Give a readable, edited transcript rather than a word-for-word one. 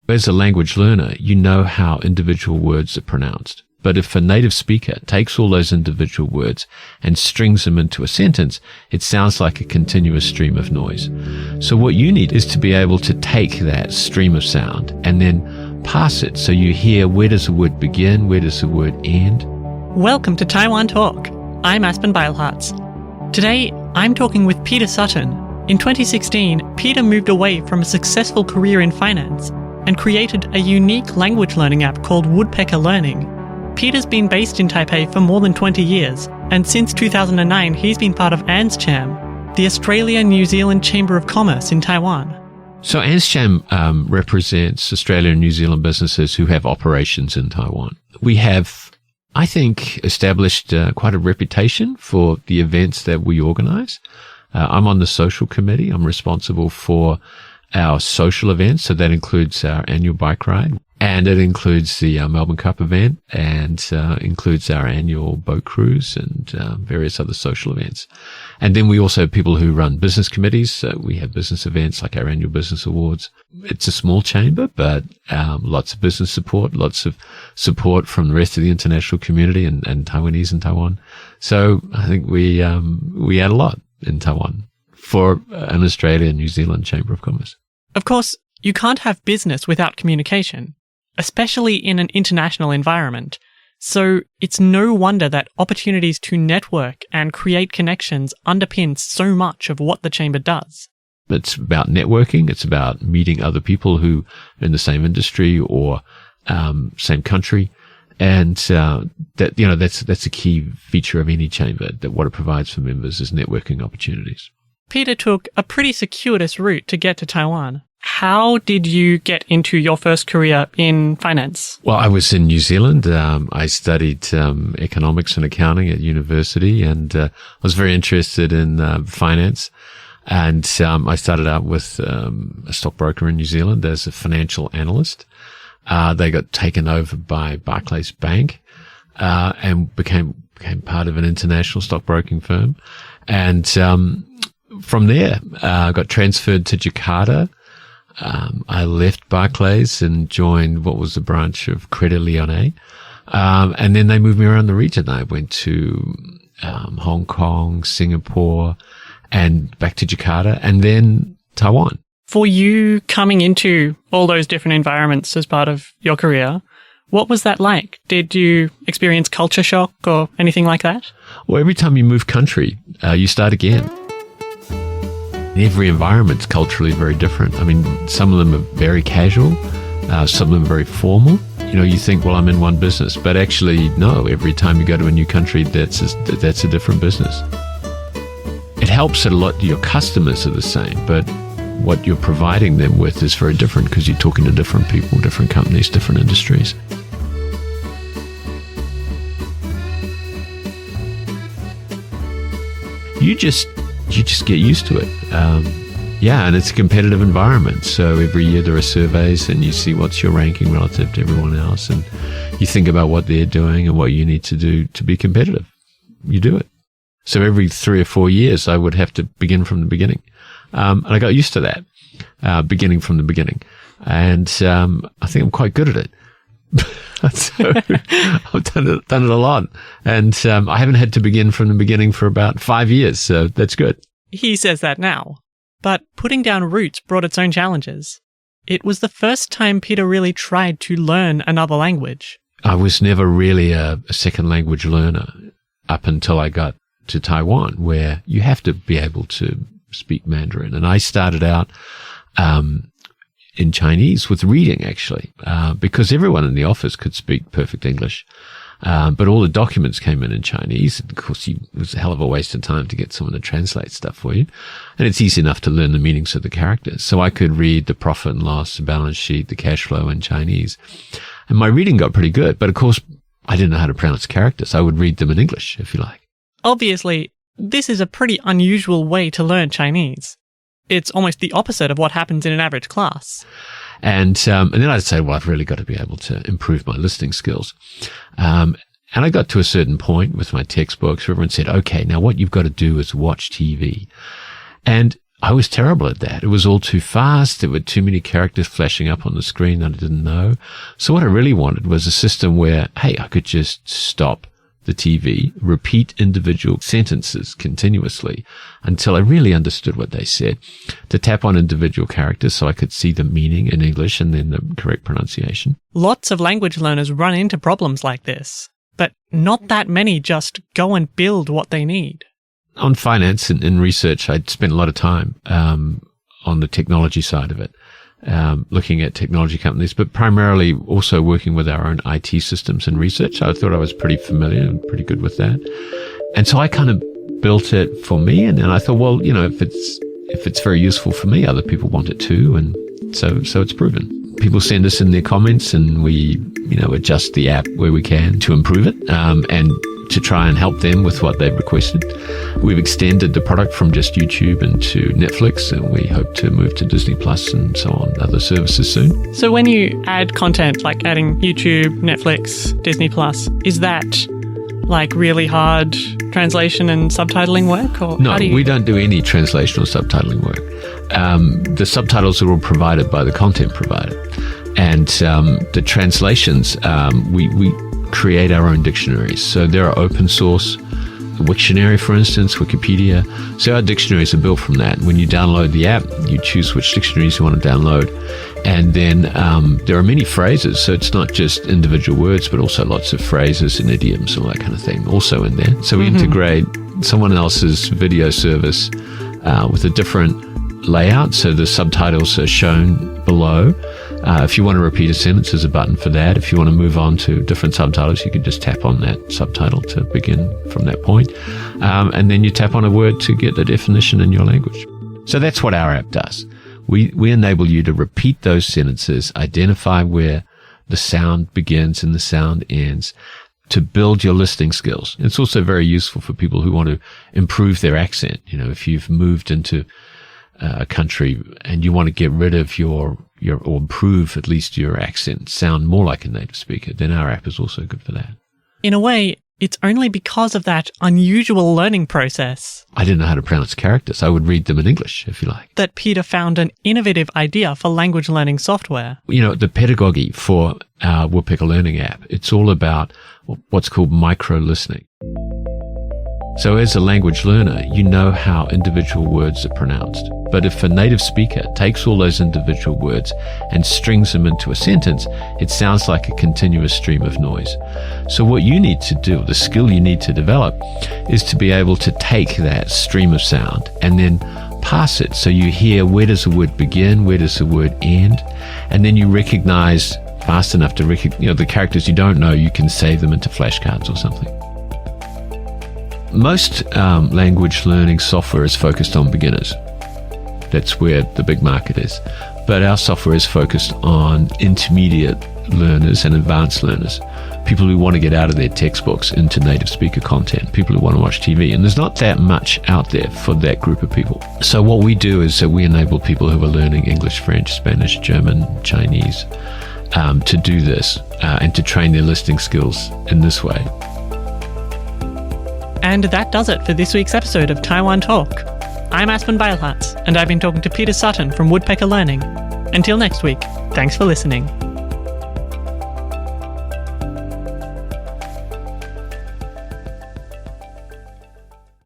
As a language learner, you know how individual words are pronounced. But if a native speaker takes all those individual words and strings them into a sentence, it sounds like a continuous stream of noise. So what you need is to be able to take that stream of sound and then pass it so you hear, where does the word begin, where does the word end? Welcome to Taiwan Talk. I'm Aspen Beilharz. Today, I'm talking with Peter Sutton. In 2016, Peter moved away from a successful career in finance and created a unique language learning app called Woodpecker Learning. Peter's been based in Taipei for more than 20 years, and since 2009 he's been part of ANZCHAM, the Australia-New Zealand Chamber of Commerce in Taiwan. So ANZCHAM represents Australia and New Zealand businesses who have operations in Taiwan. We have, I think, established quite a reputation for the events that we organise. I'm on the social committee. I'm responsible for our social events, so that includes our annual bike ride, and it includes the Melbourne Cup event, and includes our annual boat cruise and various other social events. And then we also have people who run business committees. So we have business events like our annual business awards. It's a small chamber, but lots of business support, lots of support from the rest of the international community and Taiwanese in Taiwan. So I think we add a lot in Taiwan for an Australia and New Zealand Chamber of Commerce. Of course, you can't have business without communication, especially in an international environment. So it's no wonder that opportunities to network and create connections underpin so much of what the Chamber does. It's about networking. It's about meeting other people who are in the same industry or same country. And that's a key feature of any chamber, that what it provides for members is networking opportunities. Peter took a pretty circuitous route to get to Taiwan. How did you get into your first career in finance? Well, I was in New Zealand. I studied economics and accounting at university, and I was very interested in finance. And I started out with a stockbroker in New Zealand as a financial analyst. They got taken over by Barclays Bank and became part of an international stockbroking firm. And from there, I got transferred to Jakarta. I left Barclays and joined what was the branch of Credit Lyonnais. And then they moved me around the region. I went to Hong Kong, Singapore, and back to Jakarta, and then Taiwan. For you coming into all those different environments as part of your career, what was that like? Did you experience culture shock or anything like that? Well, every time you move country, you start again. Every environment's culturally very different. I mean, some of them are very casual, some of them are very formal. You know, you think, well, I'm in one business, but actually, no, every time you go to a new country, that's a different business. It helps that a lot of your customers are the same, but what you're providing them with is very different because you're talking to different people, different companies, different industries. You just get used to it. And it's a competitive environment. So every year there are surveys and you see what's your ranking relative to everyone else, and you think about what they're doing and what you need to do to be competitive. You do it. So every 3 or 4 years I would have to begin from the beginning. And I got used to that, beginning from the beginning. And I think I'm quite good at it. So I've done it a lot. And I haven't had to begin from the beginning for about 5 years, so that's good. He says that now. But putting down roots brought its own challenges. It was the first time Peter really tried to learn another language. I was never really a second language learner up until I got to Taiwan, where you have to be able to speak Mandarin. And I started out in Chinese with reading, actually, because everyone in the office could speak perfect English. But all the documents came in Chinese. And of course, it was a hell of a waste of time to get someone to translate stuff for you. And it's easy enough to learn the meanings of the characters. So I could read the profit and loss, the balance sheet, the cash flow in Chinese. And my reading got pretty good. But of course, I didn't know how to pronounce characters. I would read them in English, if you like. Obviously, this is a pretty unusual way to learn Chinese. It's almost the opposite of what happens in an average class. And then I'd say, well, I've really got to be able to improve my listening skills. And I got to a certain point with my textbooks where everyone said, okay, now what you've got to do is watch TV. And I was terrible at that. It was all too fast. There were too many characters flashing up on the screen that I didn't know. So what I really wanted was a system where, hey, I could just stop the TV, repeat individual sentences continuously until I really understood what they said, to tap on individual characters so I could see the meaning in English and then the correct pronunciation. Lots of language learners run into problems like this, but not that many just go and build what they need. On finance and in research, I'd spent a lot of time on the technology side of it, looking at technology companies, but primarily also working with our own IT systems and research. I thought I was pretty familiar and pretty good with that. And so I kind of built it for me. And then I thought, well, you know, if it's very useful for me, other people want it too. And so it's proven. People send us in their comments and we, you know, adjust the app where we can to improve it, and to try and help them with what they've requested. We've extended the product from just YouTube into Netflix, and we hope to move to Disney Plus and so on, other services soon. So when you add content, like adding YouTube, Netflix, Disney Plus, is that like really hard translation and subtitling work? Or no, we don't do any translation or subtitling work. The subtitles are all provided by the content provider. And the translations, we create our own dictionaries. So there are open source, Wiktionary, for instance, Wikipedia. So our dictionaries are built from that. When you download the app, you choose which dictionaries you want to download. And then there are many phrases. So it's not just individual words, but also lots of phrases and idioms, all that kind of thing, also in there. So we integrate someone else's video service with a different layout. So the subtitles are shown below. If you want to repeat a sentence, there's a button for that. If you want to move on to different subtitles, you can just tap on that subtitle to begin from that point. And then you tap on a word to get the definition in your language. So that's what our app does. We enable you to repeat those sentences, identify where the sound begins and the sound ends, to build your listening skills. It's also very useful for people who want to improve their accent. You know, if you've moved into a country and you want to get rid of or improve at least your accent, sound more like a native speaker, then our app is also good for that. In a way, it's only because of that unusual learning process. I didn't know how to pronounce characters. I would read them in English, if you like. That Peter found an innovative idea for language learning software. You know, the pedagogy for our Woodpecker Learning app, it's all about what's called micro-listening. So as a language learner, you know how individual words are pronounced. But if a native speaker takes all those individual words and strings them into a sentence, it sounds like a continuous stream of noise. So what you need to do, the skill you need to develop, is to be able to take that stream of sound and then pass it. So you hear, where does a word begin? Where does the word end? And then you recognize fast enough to recognize, the characters you don't know, you can save them into flashcards or something. Most language learning software is focused on beginners. That's where the big market is. But our software is focused on intermediate learners and advanced learners, people who want to get out of their textbooks into native speaker content, people who want to watch TV. And there's not that much out there for that group of people. So what we do is that we enable people who are learning English, French, Spanish, German, Chinese, to do this and to train their listening skills in this way. And that does it for this week's episode of Taiwan Talk. I'm Aspen Beilharz, and I've been talking to Peter Sutton from Woodpecker Learning. Until next week, thanks for listening.